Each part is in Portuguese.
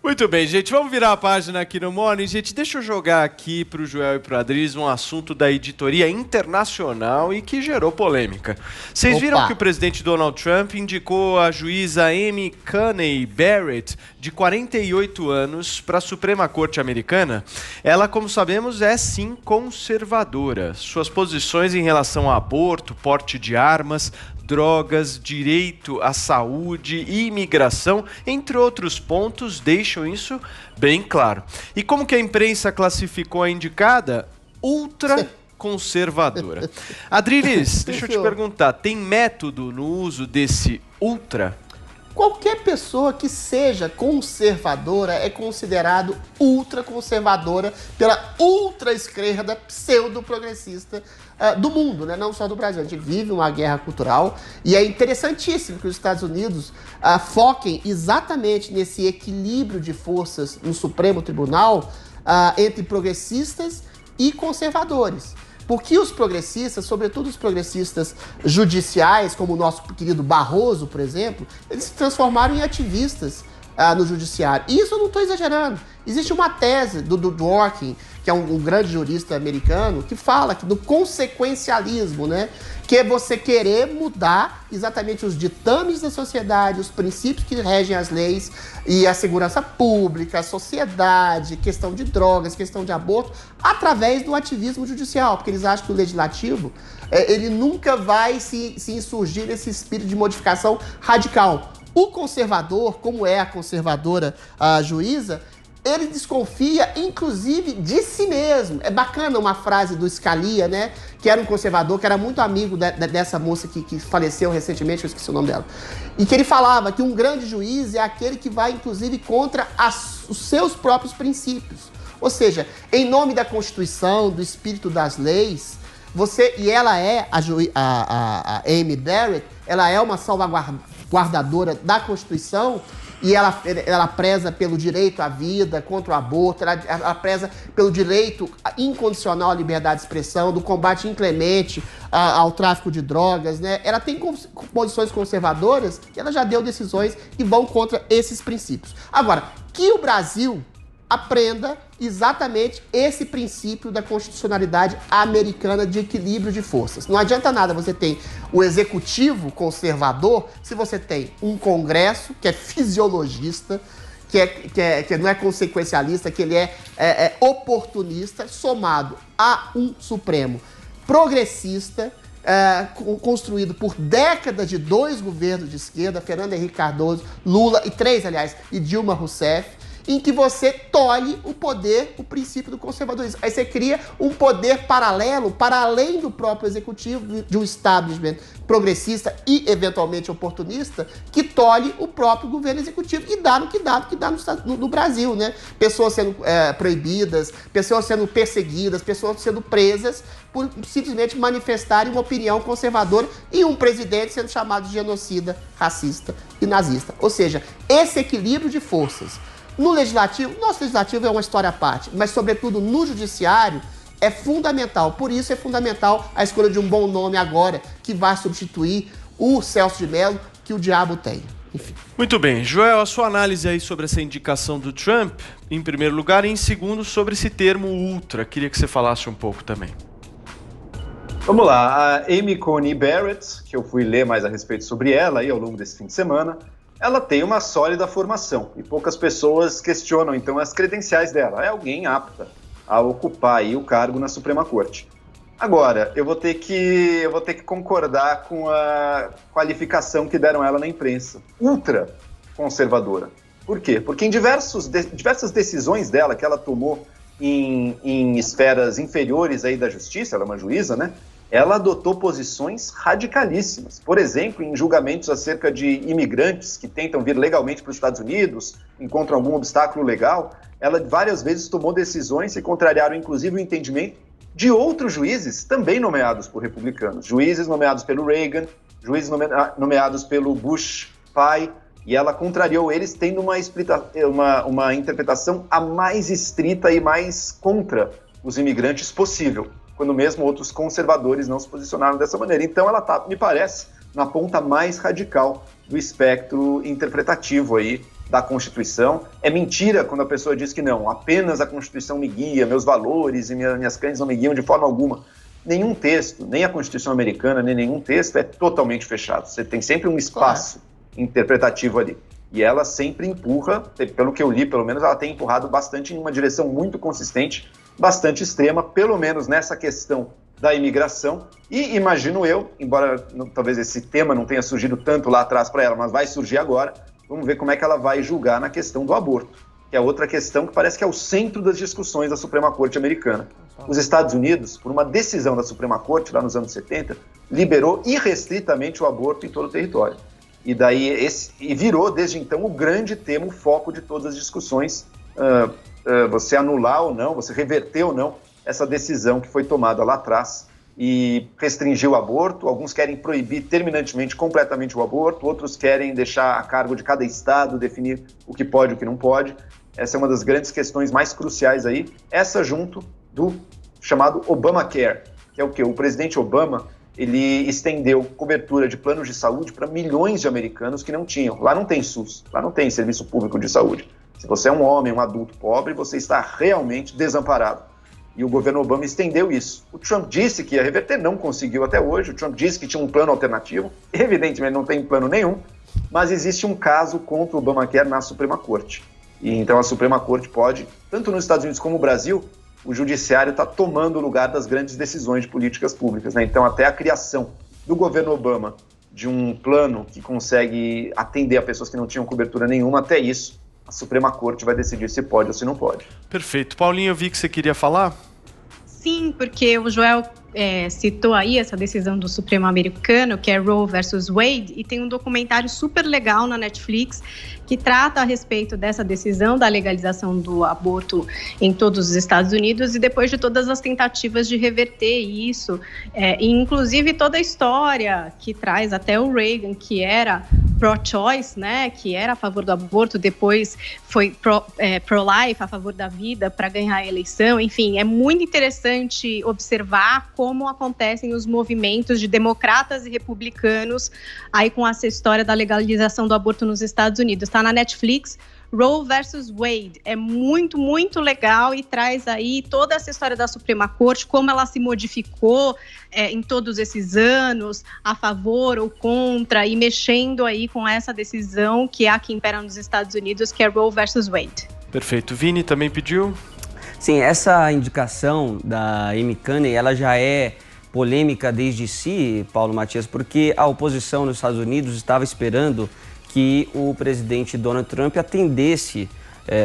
Muito bem, gente, vamos virar a página aqui no Morning. Gente, deixa eu jogar aqui pro Joel e pro Adriz um assunto da editoria internacional e que gerou polêmica. Vocês viram que o presidente Donald Trump indicou a juíza Amy Coney Barrett, de 48 anos, para a Suprema Corte Americana? Ela, como sabemos, é sim conservadora. Suas posições em relação a aborto, porte de armas, drogas, direito à saúde e imigração, entre outros pontos, deixam isso bem claro. E como que a imprensa classificou a indicada? Ultraconservadora. Adriles, deixa eu te perguntar, tem método no uso desse ultra? Qualquer pessoa que seja conservadora é considerado ultraconservadora pela ultra-esquerda pseudo-progressista do mundo, né? Não só do Brasil. A gente vive uma guerra cultural e é interessantíssimo que os Estados Unidos foquem exatamente nesse equilíbrio de forças no Supremo Tribunal entre progressistas e conservadores. Porque os progressistas, sobretudo os progressistas judiciais, como o nosso querido Barroso, por exemplo, eles se transformaram em ativistas no judiciário. E isso eu não estou exagerando. Existe uma tese do Dworkin, que é um grande jurista americano, que fala do consequencialismo, né? Que é você querer mudar exatamente os ditames da sociedade, os princípios que regem as leis e a segurança pública, a sociedade, questão de drogas, questão de aborto, através do ativismo judicial, porque eles acham que o legislativo ele nunca vai se insurgir nesse espírito de modificação radical. O conservador, como é a conservadora juíza, ele desconfia, inclusive, de si mesmo. É bacana uma frase do Scalia, né? Que era um conservador, que era muito amigo dessa moça que faleceu recentemente, eu esqueci o nome dela. E que ele falava que um grande juiz é aquele que vai, inclusive, contra os seus próprios princípios. Ou seja, em nome da Constituição, do espírito das leis, e ela é, a Amy Barrett, ela é uma salvaguardadora da Constituição, e ela preza pelo direito à vida, contra o aborto, ela preza pelo direito incondicional à liberdade de expressão, do combate inclemente ao tráfico de drogas, né? Ela tem posições conservadoras e ela já deu decisões que vão contra esses princípios. Agora, que o Brasil aprenda exatamente esse princípio da constitucionalidade americana de equilíbrio de forças. Não adianta nada você ter o executivo conservador se você tem um Congresso que é fisiologista, que não é consequencialista, que ele é oportunista, somado a um Supremo progressista, construído por décadas de 2 governos de esquerda, Fernando Henrique Cardoso, Lula e 3, aliás, e Dilma Rousseff, em que você tolhe o poder, o princípio do conservadorismo. Aí você cria um poder paralelo, para além do próprio executivo, de um establishment progressista e, eventualmente, oportunista, que tolhe o próprio governo executivo e dá no que dá no Brasil, né? Pessoas sendo proibidas, pessoas sendo perseguidas, pessoas sendo presas por simplesmente manifestarem uma opinião conservadora e um presidente sendo chamado de genocida, racista e nazista. Ou seja, esse equilíbrio de forças no legislativo, nosso legislativo é uma história à parte, mas sobretudo no judiciário é fundamental. Por isso é fundamental a escolha de um bom nome agora, que vai substituir o Celso de Mello, que o diabo tem. Enfim. Muito bem. Joel, a sua análise aí sobre essa indicação do Trump, em primeiro lugar, e em segundo, sobre esse termo ultra. Queria que você falasse um pouco também. Vamos lá. A Amy Coney Barrett, que eu fui ler mais a respeito sobre ela aí ao longo desse fim de semana, ela tem uma sólida formação e poucas pessoas questionam, então, as credenciais dela. É alguém apta a ocupar aí o cargo na Suprema Corte. Agora, eu vou ter que concordar com a qualificação que deram ela na imprensa. Ultra conservadora. Por quê? Porque em diversas decisões dela que ela tomou em esferas inferiores aí da justiça, ela é uma juíza, né? Ela adotou posições radicalíssimas. Por exemplo, em julgamentos acerca de imigrantes que tentam vir legalmente para os Estados Unidos, encontram algum obstáculo legal, ela várias vezes tomou decisões que contrariaram, inclusive, o entendimento de outros juízes, também nomeados por republicanos. Juízes nomeados pelo Reagan, juízes nomeados pelo Bush pai, e ela contrariou eles, tendo uma interpretação a mais estrita e mais contra os imigrantes possível, quando mesmo outros conservadores não se posicionaram dessa maneira. Então ela está, me parece, na ponta mais radical do espectro interpretativo aí da Constituição. É mentira quando a pessoa diz que não, apenas a Constituição me guia, meus valores e minhas crenças não me guiam de forma alguma. Nenhum texto, nem a Constituição americana, nem nenhum texto é totalmente fechado. Você tem sempre um espaço interpretativo ali. E ela sempre empurra, pelo que eu li, pelo menos, ela tem empurrado bastante em uma direção muito consistente, bastante extrema, pelo menos nessa questão da imigração. E imagino eu, embora talvez esse tema não tenha surgido tanto lá atrás para ela, mas vai surgir agora, vamos ver como é que ela vai julgar na questão do aborto, que é outra questão que parece que é o centro das discussões da Suprema Corte americana. Os Estados Unidos, por uma decisão da Suprema Corte, lá nos anos 70, liberou irrestritamente o aborto em todo o território. E daí virou, desde então, o grande tema, o foco de todas as discussões, você anular ou não, você reverter ou não essa decisão que foi tomada lá atrás e restringir o aborto. Alguns querem proibir terminantemente, completamente o aborto, outros querem deixar a cargo de cada estado definir o que pode e o que não pode. Essa é uma das grandes questões mais cruciais aí, essa junto do chamado Obamacare, que é o quê? O presidente Obama, ele estendeu cobertura de planos de saúde para milhões de americanos que não tinham. Lá não tem SUS, lá não tem serviço público de saúde. Se você é um homem, um adulto pobre, você está realmente desamparado. E o governo Obama estendeu isso. O Trump disse que ia reverter, não conseguiu até hoje. O Trump disse que tinha um plano alternativo. Evidentemente não tem plano nenhum, mas existe um caso contra o Obamacare na Suprema Corte. E então a Suprema Corte pode, tanto nos Estados Unidos como no Brasil, o judiciário está tomando o lugar das grandes decisões de políticas públicas, né? Então até a criação do governo Obama de um plano que consegue atender a pessoas que não tinham cobertura nenhuma, até isso a Suprema Corte vai decidir se pode ou se não pode. Perfeito. Paulinho, eu vi que você queria falar. Sim, porque o Joel citou aí essa decisão do Supremo americano, que é Roe versus Wade, e tem um documentário super legal na Netflix que trata a respeito dessa decisão da legalização do aborto em todos os Estados Unidos e depois de todas as tentativas de reverter isso, e inclusive toda a história que traz até o Reagan, que era pro-choice, né, que era a favor do aborto, depois foi pro-life, a favor da vida, para ganhar a eleição. Enfim, é muito interessante observar como acontecem os movimentos de democratas e republicanos aí com essa história da legalização do aborto nos Estados Unidos. Está na Netflix, Roe versus Wade. É muito, muito legal e traz aí toda essa história da Suprema Corte, como ela se modificou em todos esses anos, a favor ou contra, e mexendo aí com essa decisão que é a que impera nos Estados Unidos, que é Roe versus Wade. Perfeito. Vini também pediu? Sim, essa indicação da Amy Coney, ela já é polêmica desde si, Paulo Matias, porque a oposição nos Estados Unidos estava esperando que o presidente Donald Trump atendesse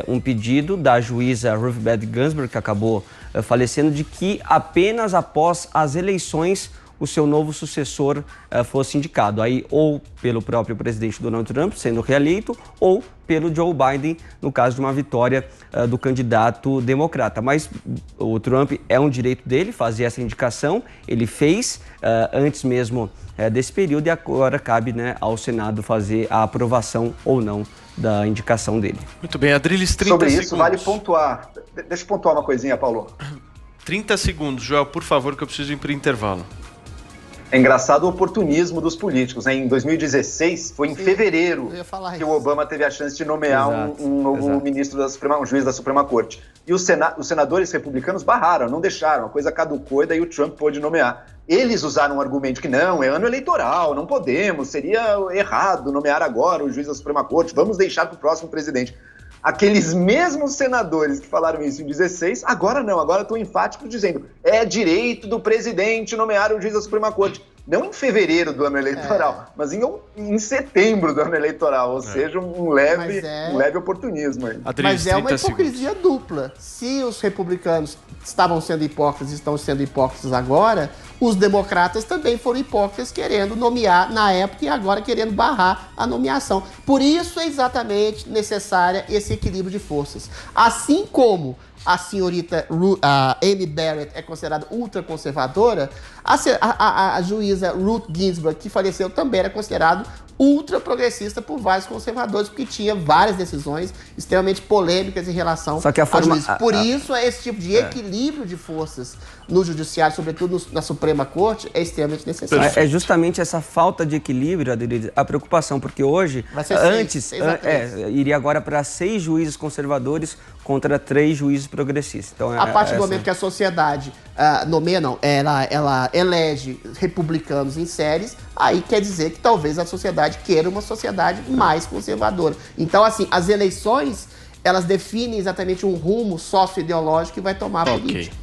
um pedido da juíza Ruth Bader Ginsburg, que acabou falecendo, de que apenas após as eleições o seu novo sucessor fosse indicado. Aí ou pelo próprio presidente Donald Trump, sendo reeleito, ou pelo Joe Biden, no caso de uma vitória do candidato democrata. Mas o Trump é um direito dele fazer essa indicação, ele fez antes mesmo desse período e agora cabe, né, ao Senado fazer a aprovação ou não da indicação dele. Muito bem, Adriles, 30 Sobre segundos. isso, vale pontuar. Deixa eu pontuar uma coisinha, Paulo. 30 segundos, Joel, por favor, que eu preciso ir para o intervalo. É engraçado o oportunismo dos políticos, né? Em 2016, foi em fevereiro que o Obama teve a chance de nomear um novo ministro da Suprema, um juiz da Suprema Corte. E os senadores republicanos barraram, não deixaram, a coisa caducou e daí o Trump pôde nomear. Eles usaram um argumento que não, é ano eleitoral, não podemos, seria errado nomear agora o juiz da Suprema Corte, vamos deixar para o próximo presidente. Aqueles mesmos senadores que falaram isso em 16, agora não, agora estão enfáticos dizendo é direito do presidente nomear o juiz da Suprema Corte. Não em fevereiro do ano eleitoral, mas em setembro do ano eleitoral, ou seja, um leve oportunismo aí. Mas é uma hipocrisia dupla. Se os republicanos estavam sendo hipócritas e estão sendo hipócritas agora, os democratas também foram hipócritas querendo nomear na época e agora querendo barrar a nomeação. Por isso é exatamente necessária esse equilíbrio de forças. Assim como a senhorita Amy Barrett é considerada ultraconservadora, a juíza Ruth Ginsburg, que faleceu, também era considerada ultra progressista por vários conservadores, porque tinha várias decisões extremamente polêmicas em relação Só que a forma, juízes. Por isso, esse tipo de equilíbrio de forças no judiciário, sobretudo na Suprema Corte, é extremamente necessário. É justamente essa falta de equilíbrio, Adelides, a preocupação, porque hoje, antes, iria agora para 6 juízes conservadores contra 3 juízes progressistas. Então, a partir do momento que a sociedade ela elege republicanos em séries, aí quer dizer que talvez a sociedade queira uma sociedade mais conservadora. Então, assim, as eleições, elas definem exatamente um rumo socioideológico que vai tomar a política.